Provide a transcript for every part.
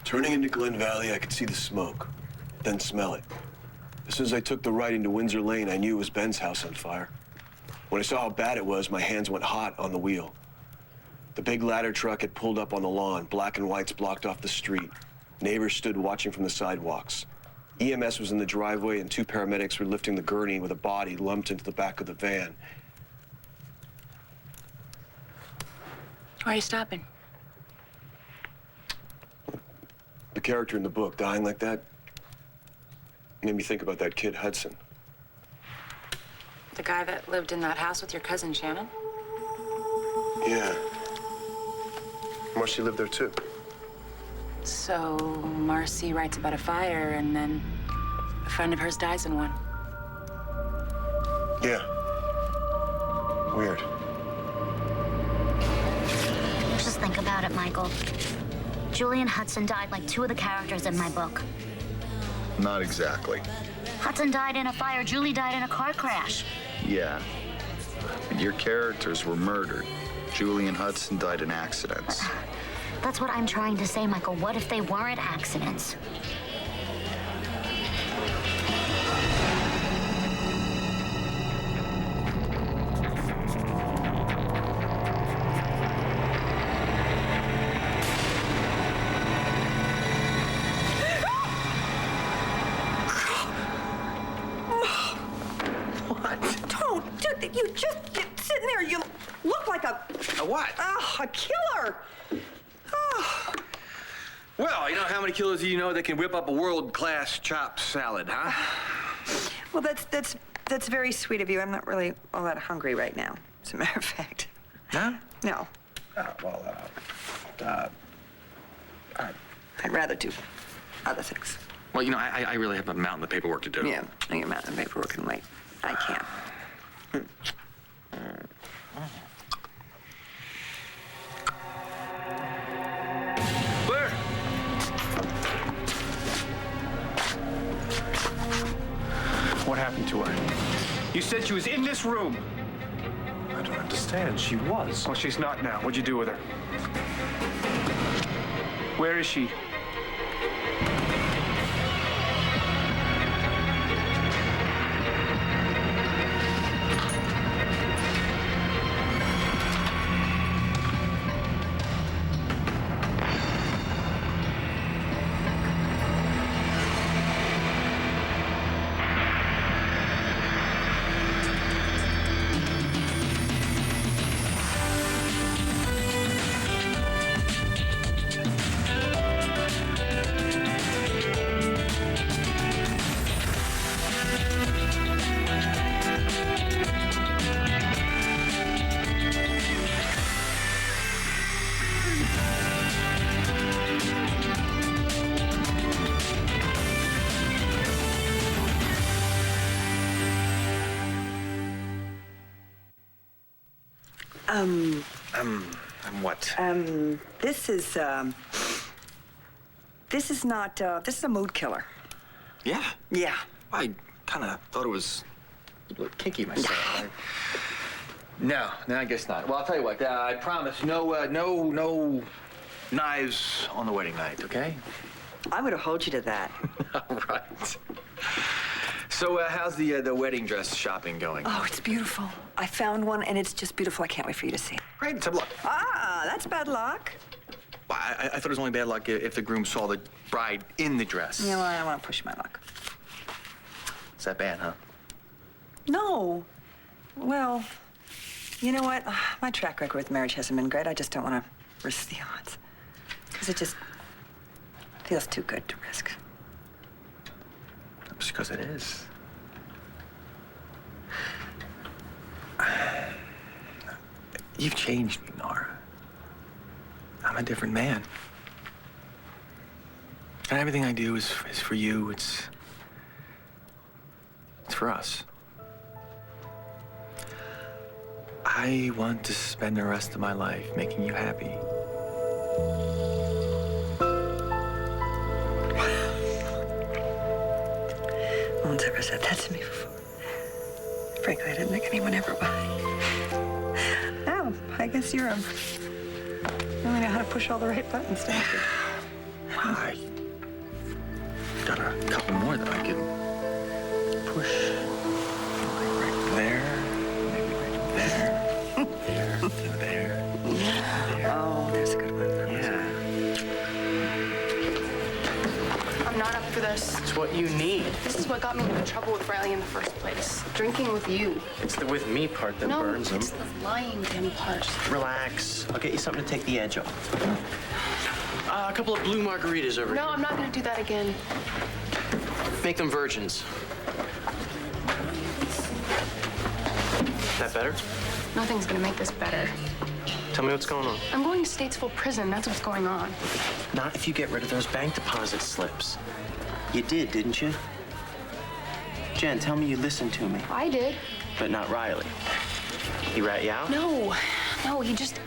Turning into Glen Valley, I could see the smoke, then smell it. As soon as I took the right into Windsor Lane, I knew it was Ben's house on fire. When I saw how bad it was, my hands went hot on the wheel. The big ladder truck had pulled up on the lawn, black and whites blocked off the street. Neighbors stood watching from the sidewalks. EMS was in the driveway, and 2 paramedics were lifting the gurney with a body lumped into the back of the van. Why are you stopping? The character in the book dying like that made me think about that kid, Hudson. The guy that lived in that house with your cousin Shannon? Yeah. Marcy lived there, too. So Marcy writes about a fire, and then a friend of hers dies in one. Yeah. Weird. Just think about it, Michael. Julian Hudson died like 2 of the characters in my book. Not exactly. Hudson died in a fire, Julie died in a car crash. Yeah. But your characters were murdered. Julie and Hudson died in accidents. That's what I'm trying to say, Michael. What if they weren't accidents? You just sitting there. You look like a what? A killer. Oh. Well, you know how many killers do you know that can whip up a world-class chopped salad, huh? Well, that's very sweet of you. I'm not really all that hungry right now, as a matter of fact. Huh? No. I'd rather do other things. Well, you know, I really have a mountain of paperwork to do. Yeah, your mountain of paperwork can wait. I can't. Blair! What happened to her? You said she was in this room. I don't understand. She was. Well, she's not now. What'd you do with her? Where is she? What? This is a mood killer. Yeah? Yeah. I kind of thought it was a little kinky myself. No, I guess not. Well, I'll tell you what, I promise no knives on the wedding night, okay? I'm gonna hold you to that. All right. So, how's the wedding dress shopping going? Oh, it's beautiful. I found one, and it's just beautiful. I can't wait for you to see it. Great, let's have a look. Ah, that's bad luck. Well, I thought it was only bad luck if the groom saw the bride in the dress. Yeah, well, I don't want to push my luck. Is that bad, huh? No. Well, you know what? My track record with marriage hasn't been great. I just don't want to risk the odds. Because it just feels too good to risk. Just because it is. You've changed me, Nora. I'm a different man. And everything I do is for you. It's for us. I want to spend the rest of my life making you happy. No one's ever said that to me before. Frankly, I didn't think anyone ever would. Oh, I guess you really know how to push all the right buttons, don't you? not up for this. It's what you need. This is what got me into trouble with Riley in the first place. Drinking with you. It's the with me part that burns him. It's the lying to him part. Relax. I'll get you something to take the edge off. A couple of blue margaritas over here. No, I'm not gonna do that again. Make them virgins. That better? Nothing's gonna make this better. Tell me what's going on. I'm going to Statesville Prison. That's what's going on. Not if you get rid of those bank deposit slips. You did, didn't you? Jen, tell me you listened to me. I did. But not Riley. He rat you out? No,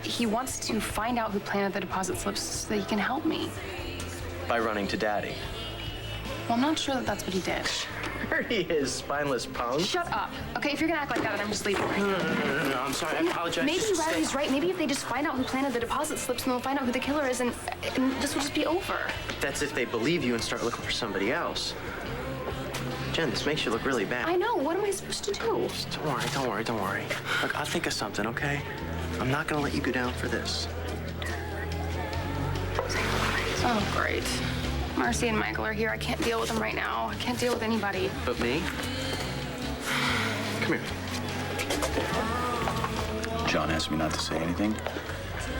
he wants to find out who planted the deposit slips so that he can help me. By running to Daddy. Well, I'm not sure that that's what he did. There he is, spineless punk. Shut up. Okay, if you're gonna act like that, then I'm just leaving. No, I'm sorry. I apologize. Maybe Just Riley's stay. right. Maybe if they just find out who planted the deposit slips, and they'll find out who the killer is, and this will just be over. That's if they believe you and start looking for somebody else. Jen, this makes you look really bad. I know. What am I supposed to do? Don't worry. Look, I'll think of something, okay? I'm not gonna let you go down for this. Oh, great. Marcy and Michael are here. I can't deal with them right now. I can't deal with anybody. But me? Come here. John asked me not to say anything,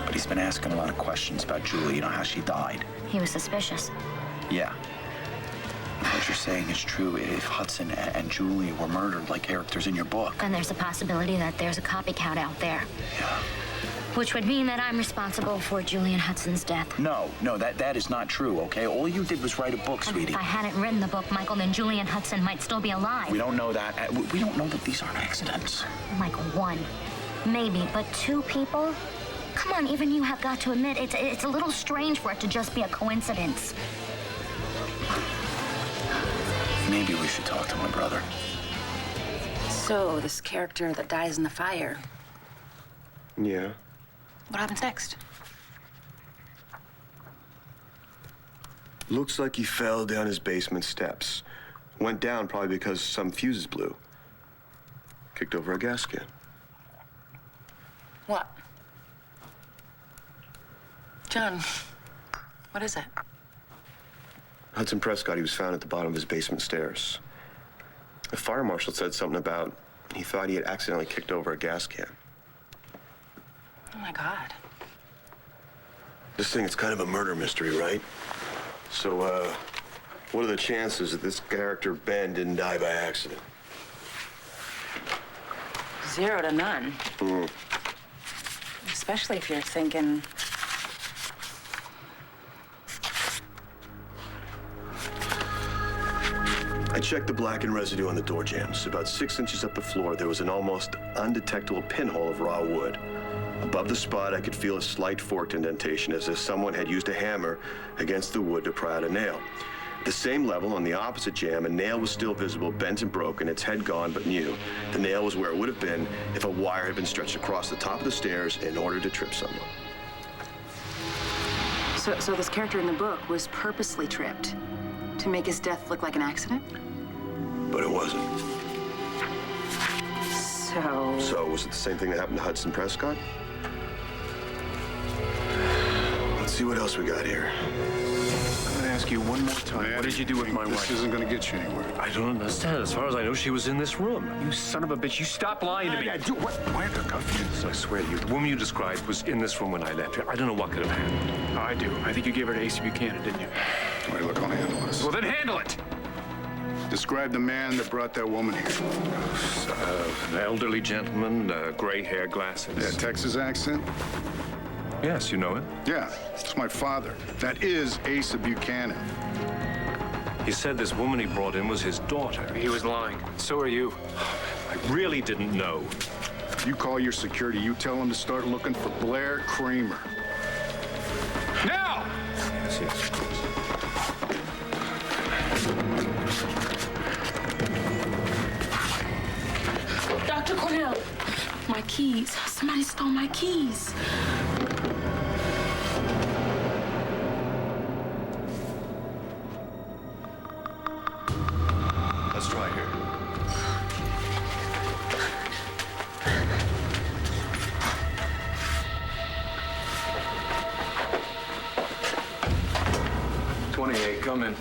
but he's been asking a lot of questions about Julie, you know, how she died. He was suspicious. Yeah. What you're saying is true. If Hudson and Julie were murdered like characters in your book. Then there's a possibility that there's a copycat out there. Yeah. Which would mean that I'm responsible for Julian Hudson's death. No, that is not true, okay? All you did was write a book, And sweetie. if I hadn't written the book, Michael, then Julian Hudson might still be alive. We don't know that. We don't know that these aren't accidents. Michael, one, maybe, but two people? Come on, even you have got to admit, it's a little strange for it to just be a coincidence. Maybe we should talk to my brother. So, this character that dies in the fire, Yeah. what happens next? Looks like he fell down his basement steps. Went down probably because some fuses blew. Kicked over a gas can. What? John, what is it? Hudson Prescott, he was found at the bottom of his basement stairs. The fire marshal said something about he thought he had accidentally kicked over a gas can. Oh, my God. This thing is kind of a murder mystery, right? So, what are the chances that this character, Ben, didn't die by accident? 0 to none. Mm. Especially if you're thinking... I checked the blackened residue on the door jambs. About 6 inches up the floor, there was an almost undetectable pinhole of raw wood. Above the spot, I could feel a slight forked indentation, as if someone had used a hammer against the wood to pry out a nail. At the same level, on the opposite jamb, a nail was still visible, bent and broken, its head gone but new. The nail was where it would have been if a wire had been stretched across the top of the stairs in order to trip someone. So this character in the book was purposely tripped to make his death look like an accident? But it wasn't. So was it the same thing that happened to Hudson Prescott? Let's see what else we got here. I'm gonna ask you one more time. Man, What did you do with my wife? This isn't gonna get you anywhere. I don't understand. As far as I know, she was in this room. You son of a bitch, you stop lying to me. Why the cuff? I swear to you, the woman you described was in this room when I left her. I don't know what could have happened. Oh, I do. I think you gave her to AC Buchanan, didn't you? All right, look, I'll handle this. Well, then handle it. Describe the man that brought that woman here. An elderly gentleman, gray hair, glasses. Yeah, Texas accent? Yes, you know him. Yeah, it's my father. That is Asa Buchanan. He said this woman he brought in was his daughter. He was lying. So are you. I really didn't know. You call your security, you tell him to start looking for Blair Kramer. Now! Yes, yes. Dr. Cornell, my keys. Somebody stole my keys. Let's try here. 28, come in.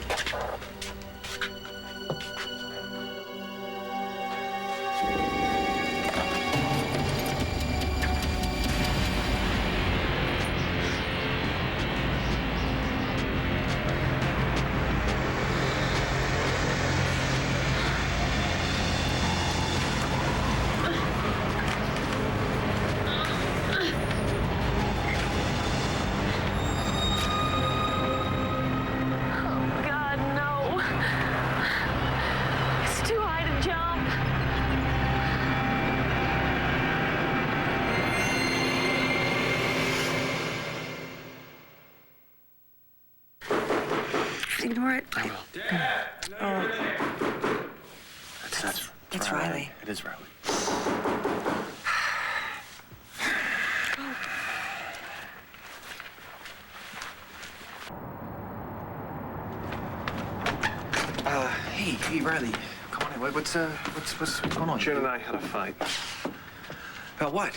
Ignore it. I will. Oh. It's Riley. It is Riley. Hey, Riley. Come on in. What's going on? Jen and I had a fight. About what?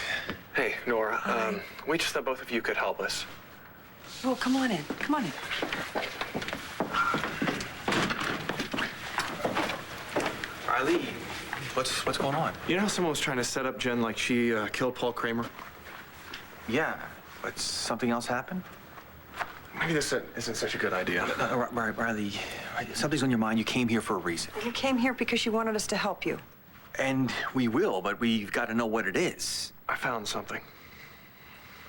Hey, Nora, we just thought both of you could help us. Oh, come on in. Come on in. Riley, what's going on? You know how someone was trying to set up Jen like she killed Paul Kramer? Yeah, but something else happened? Maybe this isn't such a good idea. Riley, something's on your mind. You came here for a reason. You came here because you wanted us to help you. And we will, but we've got to know what it is. I found something.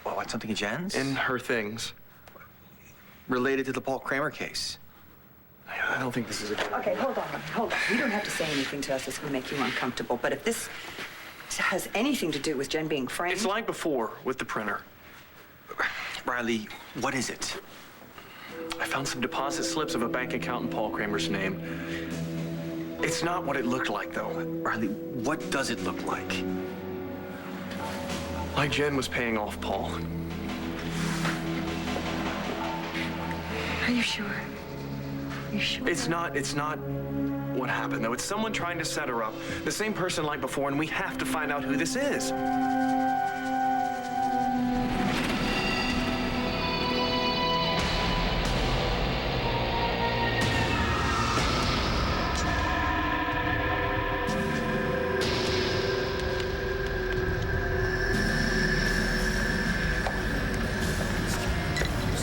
What, something in Jen's? In her things. Related to the Paul Kramer case. I don't think this is a good idea. Okay, hold on. You don't have to say anything to us that's going to make you uncomfortable, but if this has anything to do with Jen being framed... It's like before with the printer. Riley, what is it? I found some deposit slips of a bank account in Paul Kramer's name. It's not what it looked like, though. Riley, what does it look like? Like Jen was paying off Paul. Are you sure? You sure? It's not what happened, though. It's someone trying to set her up. The same person like before, and we have to find out who this is.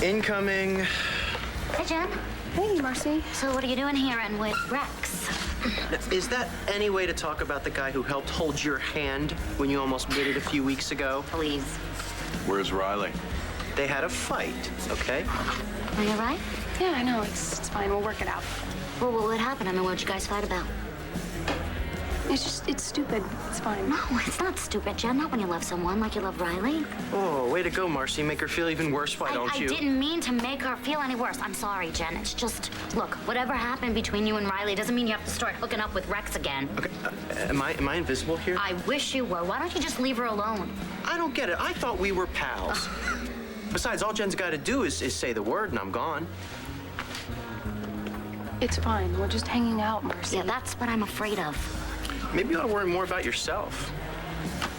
Incoming. Hey, Jen. Hey, Marcy. So what are you doing here and with Rex? Is that any way to talk about the guy who helped hold your hand when you almost made it a few weeks ago? Please. Where's Riley? They had a fight, okay? Are you all right? Yeah, I know. It's fine. We'll work it out. Well, what happened? I mean, what'd you guys fight about? It's stupid. It's fine. No, it's not stupid, Jen. Not when you love someone like you love Riley. Oh, way to go, Marcy. Make her feel even worse, why don't you? I didn't mean to make her feel any worse. I'm sorry, Jen. It's just, look, whatever happened between you and Riley doesn't mean you have to start hooking up with Rex again. Okay, am I invisible here? I wish you were. Why don't you just leave her alone? I don't get it. I thought we were pals. Besides, all Jen's got to do is say the word and I'm gone. It's fine. We're just hanging out, Marcy. Yeah, that's what I'm afraid of. Maybe you ought to worry more about yourself.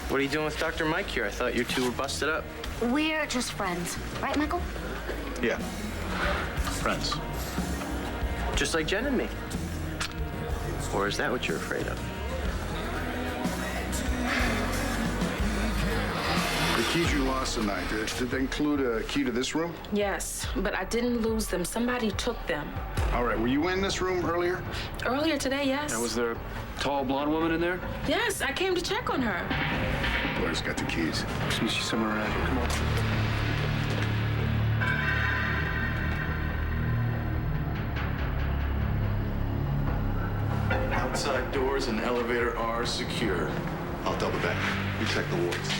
What are you doing with Dr. Mike here? I thought you two were busted up. We're just friends. Right, Michael? Yeah. Friends. Just like Jen and me. Or is that what you're afraid of? The keys you lost tonight, did they include a key to this room? Yes, but I didn't lose them. Somebody took them. All right, were you in this room earlier? Earlier today, yes. Now, was there a tall blonde woman in there? Yes, I came to check on her. Blair's got the keys. She's somewhere around here. Come on. Outside doors and elevator are secure. I'll double back. You check the wards.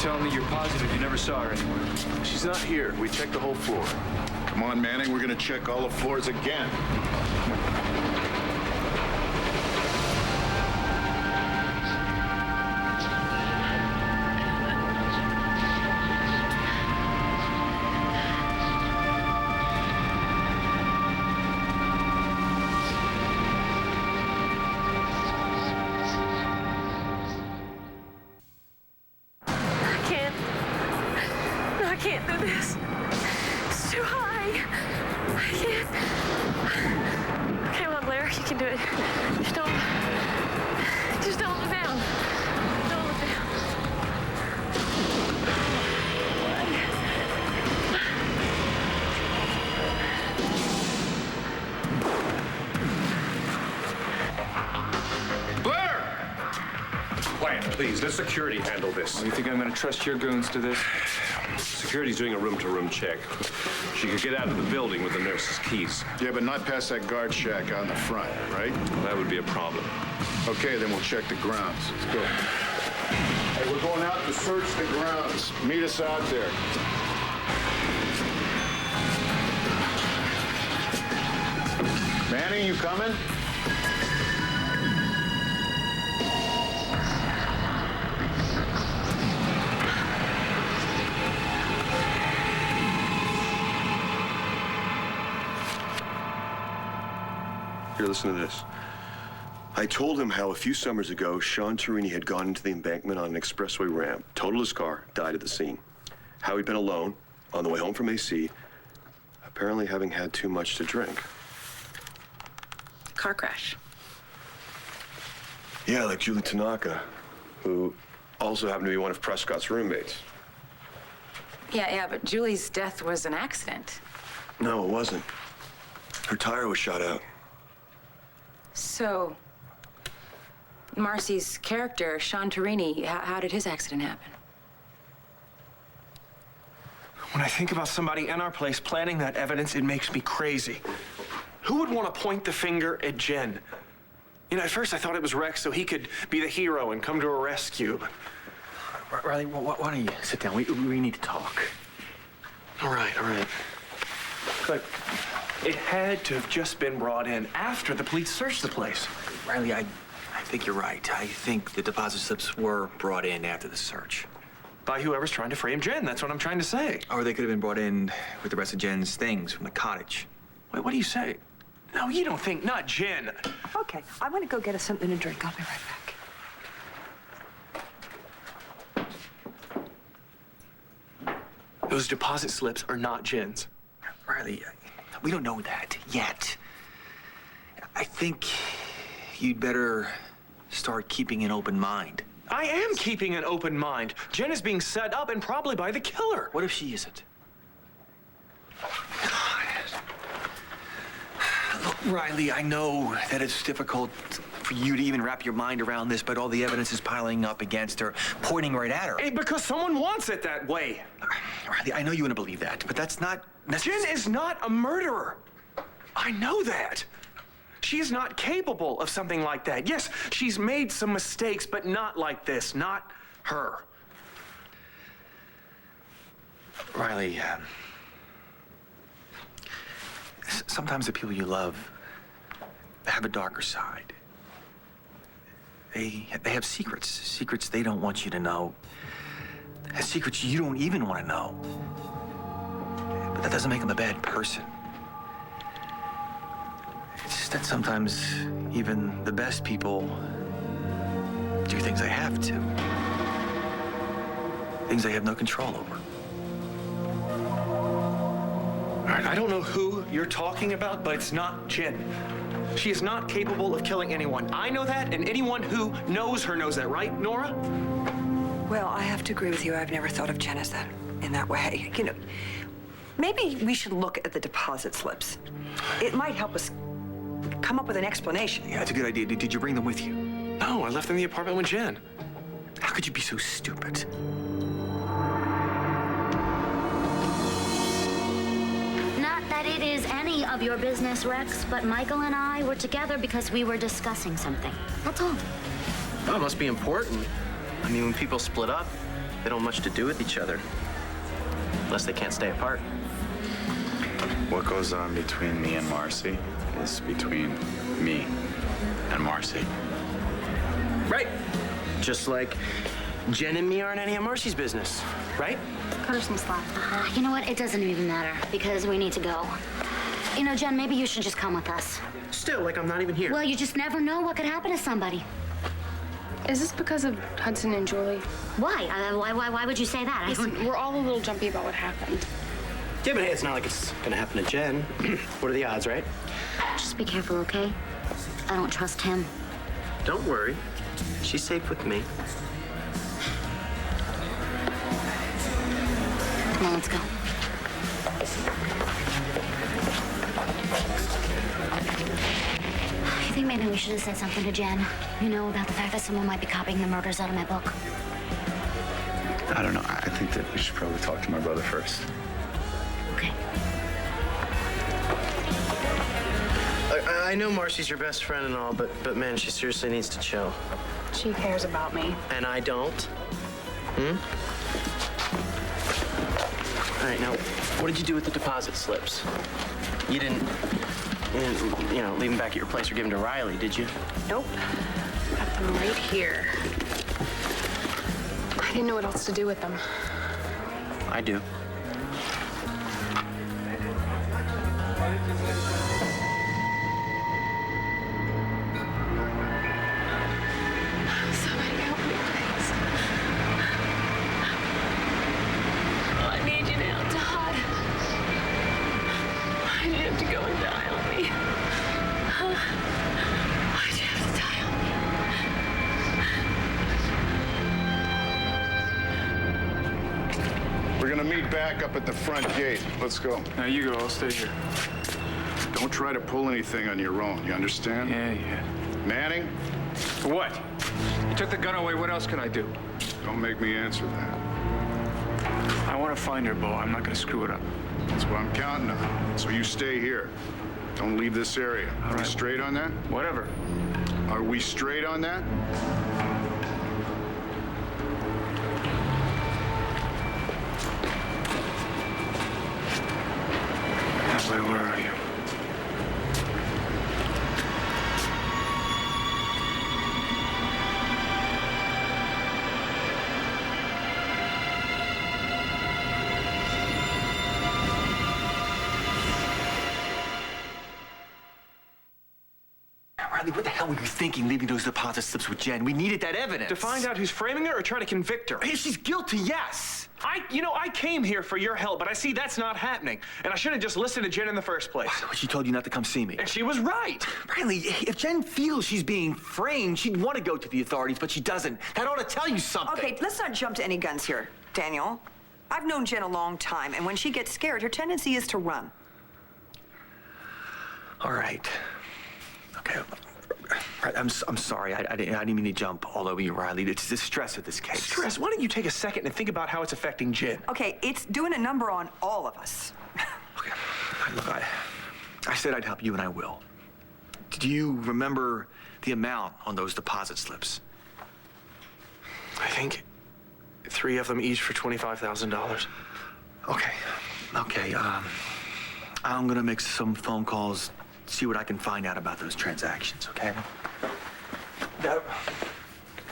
telling me you're positive you never saw her anywhere? She's not here. We checked the whole floor. Come on, Manning, we're gonna check all the floors again. I can't do this. It's too high. I can't. Come on, Blair. You can do it. Just don't look down. Don't look down. Blair! Quiet, please. Let security handle this. You think I'm going to trust your goons to this? Security's doing a room-to-room check. She could get out of the building with the nurse's keys. Yeah, but not past that guard shack out in the front, right? Well, that would be a problem. Okay, then we'll check the grounds. Let's go. Hey, we're going out to search the grounds. Meet us out there. Manning, you coming? Here, listen to this. I told him how a few summers ago, Sean Torini had gone into the embankment on an expressway ramp, totaled his car, died at the scene. How he'd been alone, on the way home from AC, apparently having had too much to drink. Car crash. Yeah, like Julie Tanaka, who also happened to be one of Prescott's roommates. Yeah, but Julie's death was an accident. No, it wasn't. Her tire was shot out. So, Marcy's character, Sean Torini, how did his accident happen? When I think about somebody in our place planning that evidence, it makes me crazy. Who would want to point the finger at Jen? You know, at first I thought it was Rex so he could be the hero and come to her rescue. But... Riley, why don't you sit down? We need to talk. All right. But it had to have just been brought in after the police searched the place. Riley, I think you're right. I think the deposit slips were brought in after the search. By whoever's trying to frame Jen, that's what I'm trying to say. Or they could have been brought in with the rest of Jen's things from the cottage. Wait, what do you say? No, you don't think, not Jen. Okay, I'm gonna go get us something to drink. I'll be right back. Those deposit slips are not Jen's. Riley, we don't know that yet. I think you'd better start keeping an open mind. I am keeping an open mind. Jen is being set up and probably by the killer. What if she isn't? Look, Riley, I know that it's difficult for you to even wrap your mind around this, but all the evidence is piling up against her, pointing right at her. Because someone wants it that way. Riley, I know you want to believe that, but that's not necessary. Jen is not a murderer. I know that. She is not capable of something like that. Yes, she's made some mistakes, but not like this. Not her. Riley, sometimes the people you love have a darker side. They have secrets they don't want you to know. Secrets you don't even want to know. But that doesn't make them a bad person. It's just that sometimes even the best people do things they have to. Things they have no control over. All right, I don't know who you're talking about, but it's not Jen. She is not capable of killing anyone. I know that, and anyone who knows her knows that, right, Nora? Well, I have to agree with you. I've never thought of Jen as that, in that way. You know, maybe we should look at the deposit slips. It might help us come up with an explanation. Yeah, that's a good idea. Did you bring them with you? No, I left them in the apartment with Jen. How could you be so stupid? Not that it is any of your business, Rex, but Michael and I were together because we were discussing something. That's all. Oh, it must be important. I mean, when people split up, They don't have much to do with each other. Unless they can't stay apart. What goes on between me and Marcy is between me and Marcy. Right. Just like Jen and me aren't any of Marcy's business, right? Cut her some slack. You know what? It doesn't even matter because we need to go. You know, Jen, maybe you should just come with us. Still, like I'm not even here. Well, you just never know what could happen to somebody. Is this because of Hudson and Julie? Why? Why would you say that? Listen, we're all a little jumpy about what happened. Yeah, but hey, it's not like it's gonna happen to Jen. What are the odds, right? Just be careful, okay? I don't trust him. Don't worry. She's safe with me. Come on, let's go. I think maybe we should have said something to Jen. You know, about the fact that someone might be copying the murders out of my book. I don't know. I think that we should probably talk to my brother first. Okay. I know Marcy's your best friend and all, but man, she seriously needs to chill. She cares about me. And I don't. All right, now, what did you do with the deposit slips? You didn't, you know, leave them back at your place or give them to Riley, did you? Nope. Got them right here. I didn't know what else to do with them. I do. Somebody help me, please. I need you now, Todd. I need him to go and die on me. Why'd you have to die on me? We're gonna meet back up at the front gate. Let's go. Now you go, I'll stay here. Don't try to pull anything on your own, you understand? Yeah. Manning, For what? You took the gun away, what else can I do? don't make me answer that. I want to find her, Bo. I'm not going to screw it up. That's what I'm counting on. So you stay here. Don't leave this area. Are we straight on that? Whatever. Are we straight on that? Ashley, where are you? Riley, what the hell were you thinking leaving those deposit slips with Jen? We needed that evidence. To find out who's framing her or try to convict her? If she's guilty, yes. I came here for your help, but I see that's not happening. And I should have just listened to Jen in the first place. She told you not to come see me. And she was right. Riley, if Jen feels she's being framed, she'd want to go to the authorities, but she doesn't. That ought to tell you something. Okay, let's not jump to any guns here, Daniel. I've known Jen a long time, and when she gets scared, her tendency is to run. All right. Okay. Right, I'm sorry. I didn't mean to jump all over you, Riley. It's the stress of this case. Stress? Why don't you take a second and think about how it's affecting Jen? Okay, it's doing a number on all of us. Okay. Look, I said I'd help you, and I will. Do you remember the amount on those deposit slips? I think 3 of them each for $25,000. Okay. I'm gonna make some phone calls, see what I can find out about those transactions, okay?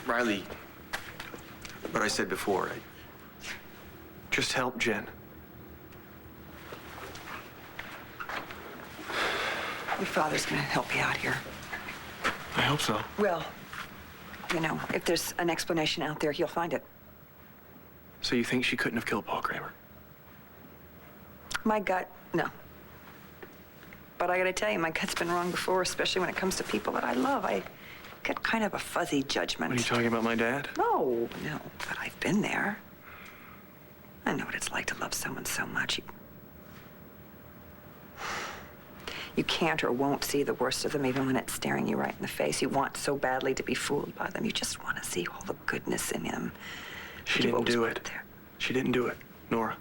Riley, what I said before, Just help Jen. Your father's gonna help you out here. I hope so. Well, you know, if there's an explanation out there, he'll find it. So you think she couldn't have killed Paul Kramer? My gut, no. But I gotta tell you, my gut's been wrong before, especially when it comes to people that I love. I get kind of a fuzzy judgment. What are you talking about, my dad? No, but I've been there. I know what it's like to love someone so much. You can't or won't see the worst of them, even when it's staring you right in the face. You want so badly to be fooled by them. You just want to see all the goodness in him. She didn't do it. She didn't do it, Nora.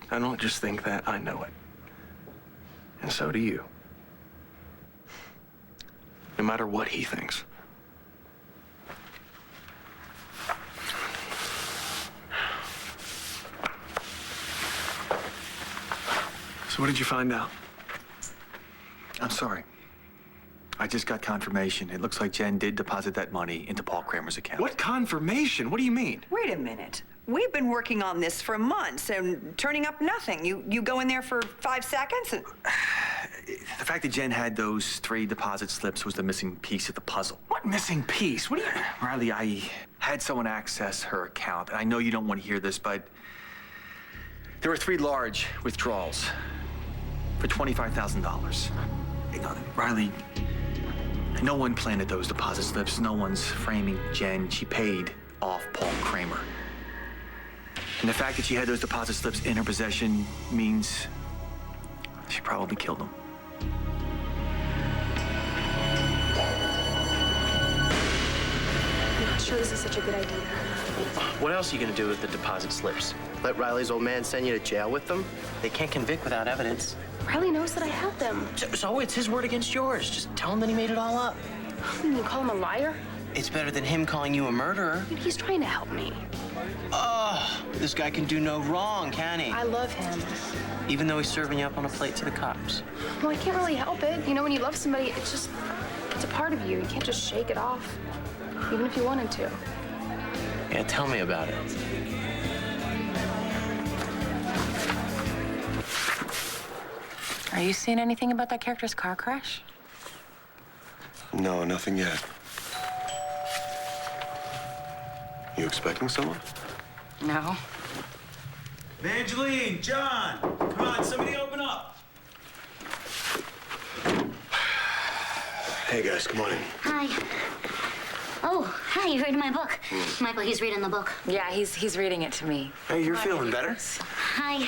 I don't just think that, I know it. And so do you. No matter what he thinks. So what did you find out? I'm sorry. I just got confirmation. It looks like Jen did deposit that money into Paul Kramer's account. What confirmation? What do you mean? Wait a minute. We've been working on this for months and turning up nothing. You go in there for 5 seconds and... The fact that Jen had those 3 deposit slips was the missing piece of the puzzle. What missing piece? What do you... Riley, I had someone access her account. And I know you don't want to hear this, but there were 3 large withdrawals for $25,000. You know, Riley, no one planted those deposit slips. No one's framing Jen. She paid off Paul Kramer. And the fact that she had those deposit slips in her possession means she probably killed him. I'm not sure this is such a good idea. What else are you gonna do with the deposit slips? Let Riley's old man send you to jail with them? They can't convict without evidence. Riley knows that I have them. So it's his word against yours. Just tell him that he made it all up. You call him a liar? It's better than him calling you a murderer. He's trying to help me. Oh, this guy can do no wrong, can he? I love him. Even though he's serving you up on a plate to the cops. Well, I can't really help it. You know, when you love somebody, it's a part of you. You can't just shake it off, even if you wanted to. Yeah, tell me about it. Are you seeing anything about that character's car crash? No, nothing yet. You expecting someone? No. Evangeline, John, come on, somebody open up. Hey, guys, come on in. Hi. Oh, hi, you reading my book? Michael, he's reading the book. Yeah, he's reading it to me. Hey, you're feeling better? Hi.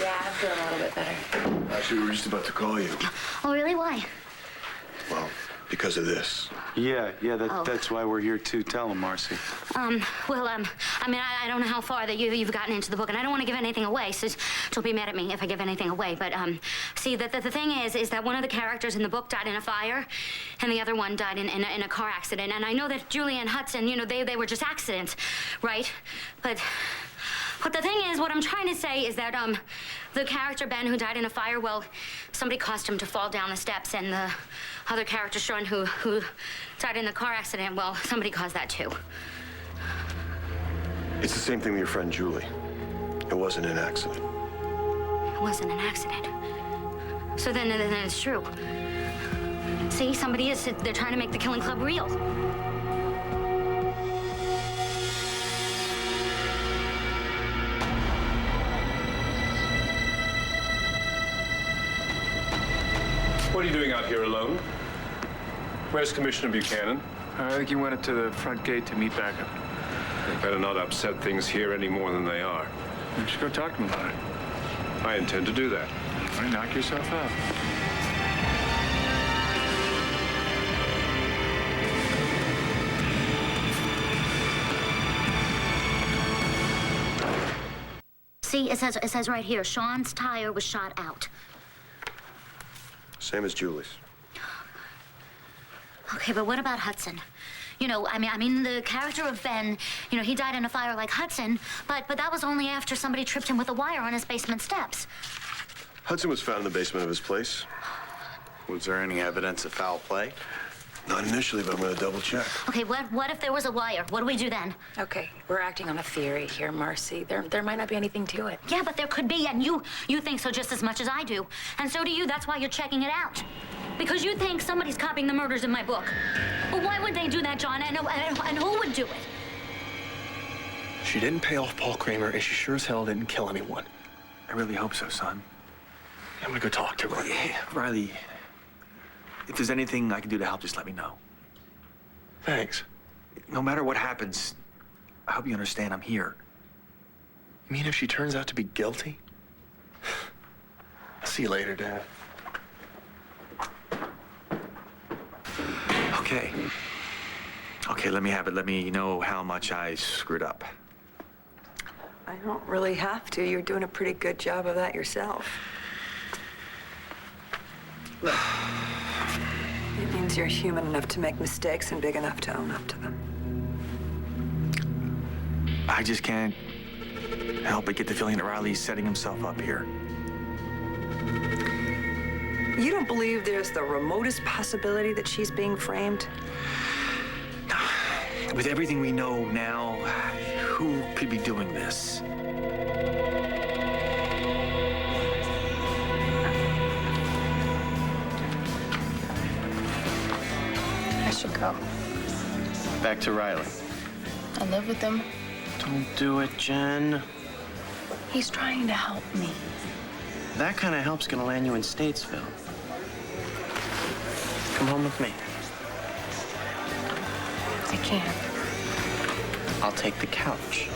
Yeah, I'm feeling a little bit better. Actually, we were just about to call you. Oh, really? Why? Well, because of this. Yeah, that's why we're here too. Tell him, Marcy. I mean, I don't know how far that you've gotten into the book, and I don't want to give anything away, so don't be mad at me if I give anything away. But, see, the thing is that one of the characters in the book died in a fire, and the other one died in a car accident. And I know that Julie and Hudson, you know, they were just accidents, right? But the thing is, what I'm trying to say is that, the character Ben who died in a fire, well, somebody caused him to fall down the steps, and the other character, Sean, who died in the car accident, well, somebody caused that too. It's the same thing with your friend Julie. It wasn't an accident. It wasn't an accident. So then it's true. See, they're trying to make the Killing Club real. What are you doing out here alone? Where's Commissioner Buchanan? I think he went up to the front gate to meet backup. You better not upset things here any more than they are. You should go talk to him about it. I intend to do that. All right, knock yourself out. See, it says right here, Sean's tire was shot out. Same as Julie's. Okay, but what about Hudson? You know, I mean, the character of Ben, you know, he died in a fire like Hudson, but that was only after somebody tripped him with a wire on his basement steps. Hudson was found in the basement of his place. Was there any evidence of foul play? Not initially, but I'm gonna double check. Okay, what if there was a wire? What do we do then? Okay, we're acting on a theory here, Marcy. There might not be anything to it. Yeah, but there could be, and you think so just as much as I do. And so do you. That's why you're checking it out. Because you think somebody's copying the murders in my book. But why would they do that, John? And who would do it? She didn't pay off Paul Kramer, and she sure as hell didn't kill anyone. I really hope so, son. I'm gonna go talk to her. Hey, Riley, if there's anything I can do to help, just let me know. Thanks. No matter what happens, I hope you understand I'm here. You mean if she turns out to be guilty? I'll see you later, Dad. Okay, let me have it. Let me know how much I screwed up. I don't really have to. You're doing a pretty good job of that yourself. Look, it means you're human enough to make mistakes and big enough to own up to them. I just can't help but get the feeling that Riley's setting himself up here. You don't believe there's the remotest possibility that she's being framed? With everything we know now, who could be doing this? I should go. Back to Riley. I live with him. Don't do it, Jen. He's trying to help me. That kind of help's gonna land you in Statesville. Come home with me. I can't. I'll take the couch.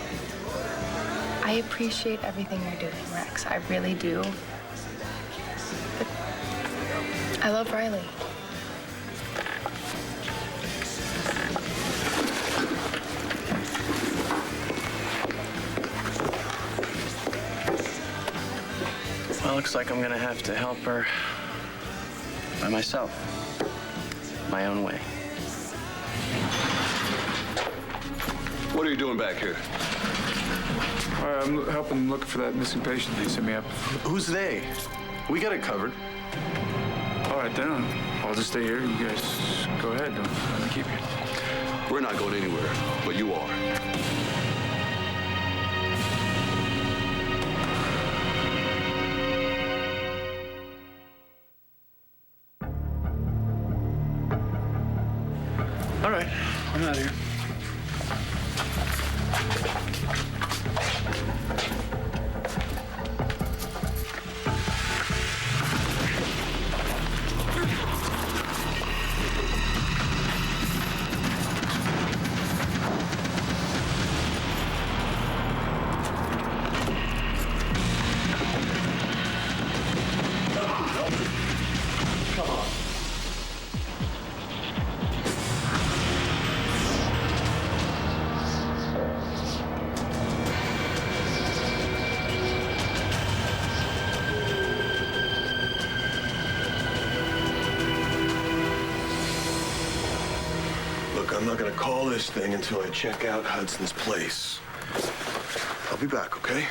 I appreciate everything you're doing, Rex. I really do. But I love Riley. Well, looks like I'm gonna have to help her by myself. My own way. What are you doing back here? I'm helping them look for that missing patient they sent me up. Who's they? We got it covered. All right, then. I'll just stay here. You guys go ahead. Don't let me keep you. We're not going anywhere, but you are. All right, I'm out of here. Look, I'm not gonna call this thing until I check out Hudson's place. I'll be back, okay?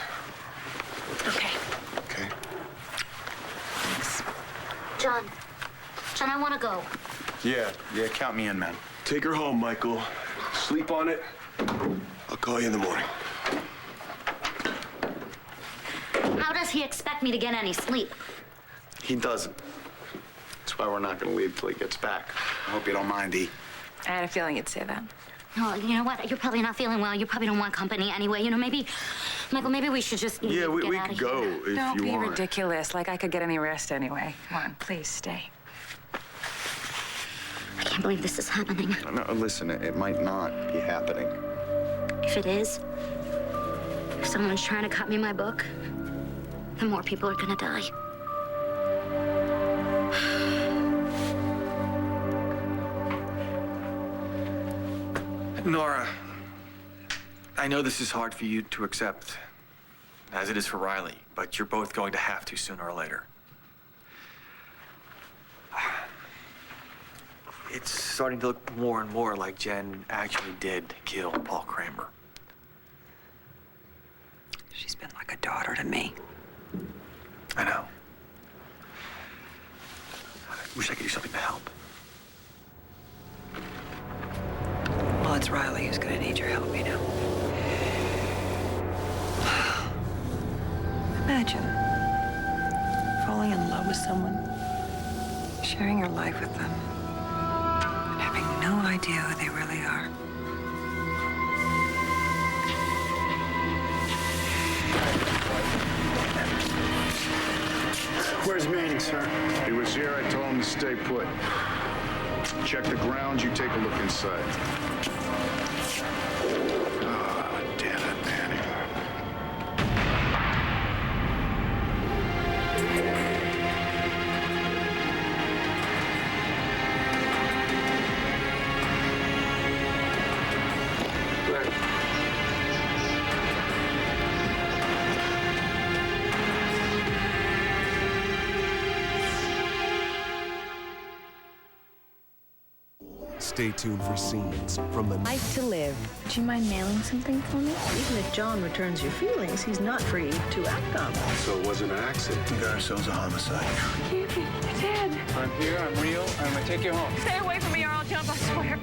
Okay. Okay. John, I want to go. Yeah, count me in, man. Take her home, Michael. Sleep on it. I'll call you in the morning. How does he expect me to get any sleep? He doesn't. That's why we're not gonna leave till he gets back. I hope you don't mind, E. I had a feeling you'd say that. No, you know what? You're probably not feeling well. You probably don't want company anyway. You know, maybe, Michael, maybe we should just Yeah, we get out could of go here. if Don't you be want. ridiculous. Like I could get any rest anyway. Come on, please stay. I can't believe this is happening. No, listen, it might not be happening. If it is, if someone's trying to cut me my book, then more people are gonna die. Nora, I know this is hard for you to accept, as it is for Riley, but you're both going to have to sooner or later. It's starting to look more and more like Jen actually did kill Paul Kramer. She's been like a daughter to me. I know. I wish I could do something to help. Well, it's Riley who's gonna need your help, you know. Imagine falling in love with someone, sharing your life with them, and having no idea who they really are. Where's Manning, sir? He was here. I told him to stay put. Check the grounds. You take a look inside. Ah, damn it, Manning. Stay tuned for scenes from the Life to Live. Do you mind mailing something for me? Even if John returns your feelings, he's not free to act on them. So it wasn't an accident. We got ourselves a homicide. You're dead. I'm here, I'm real, I'm gonna take you home. Stay away from me or I'll jump, I swear.